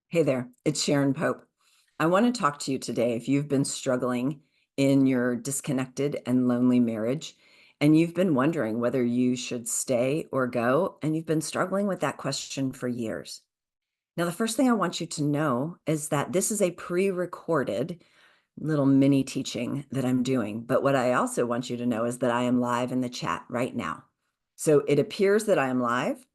Hey there, it's Sharon Pope. I want to talk to you today if you've been struggling in your disconnected and lonely marriage, and you've been wondering whether you should stay or go, and you've been struggling with that question for years. Now, the first thing I want you to know is that this is a pre-recorded little mini teaching that I'm doing. But what I also want you to know is that I am live in the chat right now. So it appears that I am live.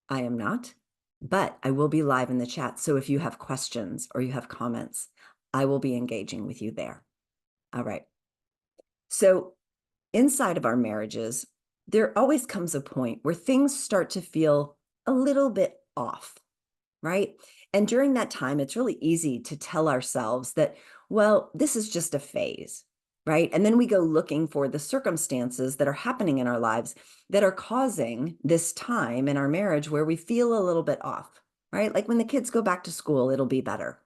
I am not, but I will be live in the chat. So if you have questions or you have comments, I will be engaging with you there. All right. So inside of our marriages, there always comes a point where things start to feel a little bit off, right? And during that time, it's really easy to tell ourselves that, well, this is just a phase, right? And then we go looking for the circumstances that are happening in our lives that are causing this time in our marriage where we feel a little bit off, right? Like when the kids go back to school, it'll be better.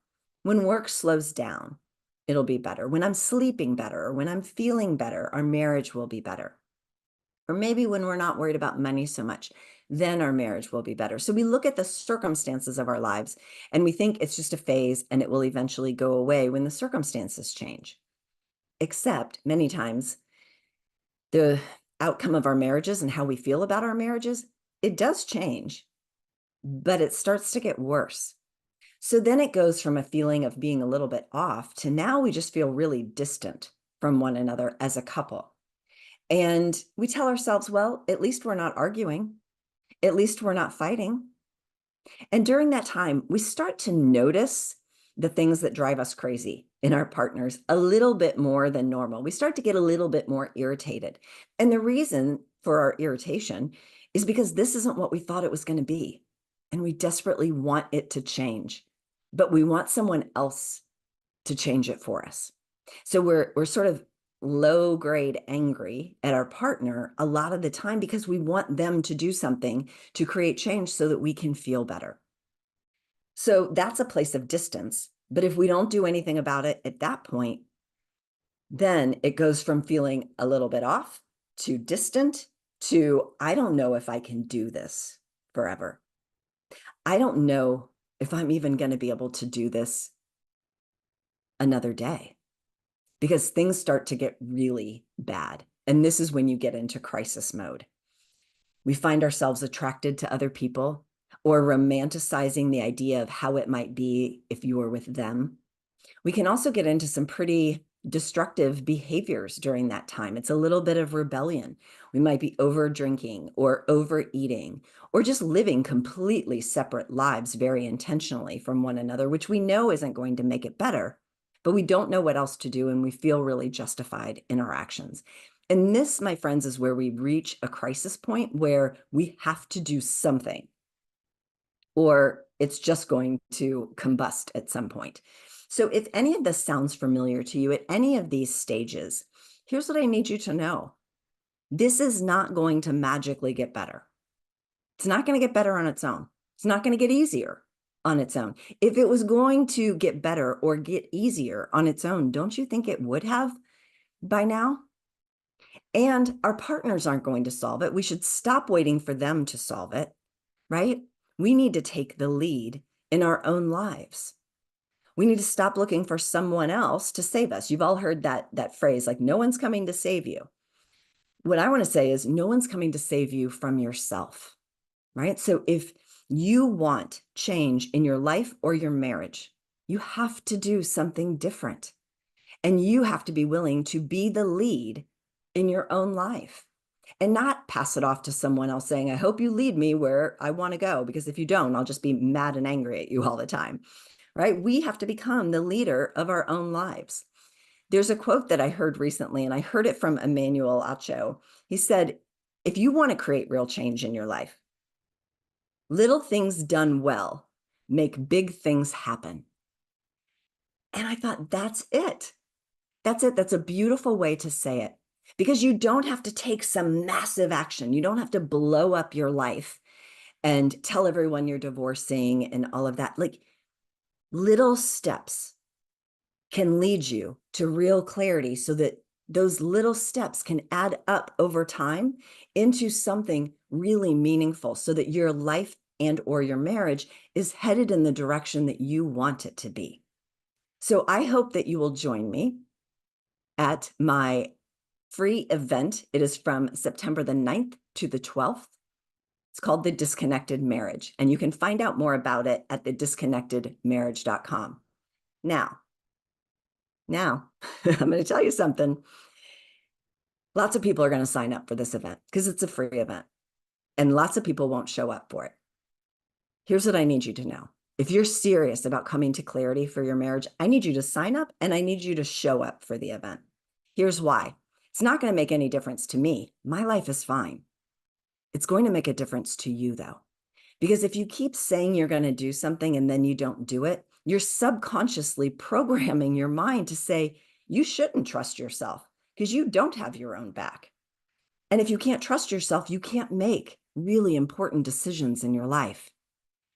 When work slows down, it'll be better. When I'm sleeping better, or when I'm feeling better, our marriage will be better. Or maybe when we're not worried about money so much, then our marriage will be better. So we look at the circumstances of our lives and we think it's just a phase and it will eventually go away when the circumstances change. Except many times the outcome of our marriages and how we feel about our marriages, it does change, but it starts to get worse. So then it goes from a feeling of being a little bit off to now we just feel really distant from one another as a couple. And we tell ourselves, well, at least we're not arguing. At least we're not fighting. And during that time, we start to notice the things that drive us crazy in our partners a little bit more than normal. We start to get a little bit more irritated. And the reason for our irritation is because this isn't what we thought it was going to be. And we desperately want it to change, but we want someone else to change it for us. So we're sort of low grade angry at our partner a lot of the time because we want them to do something to create change so that we can feel better. So that's a place of distance. But if we don't do anything about it at that point, then it goes from feeling a little bit off to distant to, I don't know if I can do this forever. I don't know if I'm even going to be able to do this another day, because things start to get really bad. And this is when you get into crisis mode. We find ourselves attracted to other people or romanticizing the idea of how it might be if you were with them. We can also get into some pretty destructive behaviors during that time. It's a little bit of rebellion. We might be over drinking or overeating or just living completely separate lives very intentionally from one another, which we know isn't going to make it better, but we don't know what else to do and we feel really justified in our actions. And this, my friends, is where we reach a crisis point where we have to do something, or it's just going to combust at some point. So if any of this sounds familiar to you at any of these stages, here's what I need you to know. This is not going to magically get better. It's not going to get better on its own. It's not going to get easier on its own. If it was going to get better or get easier on its own, don't you think it would have by now? And our partners aren't going to solve it. We should stop waiting for them to solve it, right? We need to take the lead in our own lives. We need to stop looking for someone else to save us. You've all heard that phrase, like, no one's coming to save you. What I want to say is no one's coming to save you from yourself, right? So if you want change in your life or your marriage, you have to do something different. And you have to be willing to be the lead in your own life and not pass it off to someone else saying, I hope you lead me where I want to go, because if you don't, I'll just be mad and angry at you all the time, right? We have to become the leader of our own lives. There's a quote that I heard recently, and I heard it from Emmanuel Acho. He said, if you want to create real change in your life, little things done well make big things happen. And I thought, that's it. That's it. That's a beautiful way to say it, because you don't have to take some massive action. You don't have to blow up your life and tell everyone you're divorcing and all of that. Like, little steps can lead you to real clarity so that those little steps can add up over time into something really meaningful so that your life and or your marriage is headed in the direction that you want it to be. So I hope that you will join me at my free event. It is from September the 9th to the 12th. It's called The Disconnected Marriage, and you can find out more about it at thedisconnectedmarriage.com. Now, I'm going to tell you something. Lots of people are going to sign up for this event because it's a free event, and lots of people won't show up for it. Here's what I need you to know. If you're serious about coming to clarity for your marriage, I need you to sign up and I need you to show up for the event. Here's why. It's not going to make any difference to me. My life is fine. It's going to make a difference to you, though. Because if you keep saying you're going to do something and then you don't do it, you're subconsciously programming your mind to say you shouldn't trust yourself because you don't have your own back. And if you can't trust yourself, you can't make really important decisions in your life.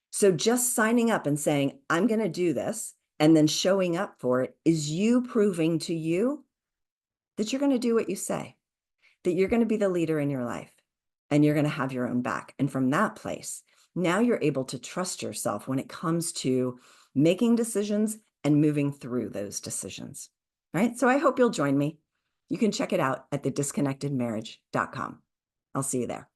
So just signing up and saying, I'm going to do this, and then showing up for it is you proving to you that you're going to do what you say, that you're going to be the leader in your life, and you're going to have your own back. And from that place, now you're able to trust yourself when it comes to making decisions and moving through those decisions. All right. So I hope you'll join me. You can check it out at thedisconnectedmarriage.com. I'll see you there.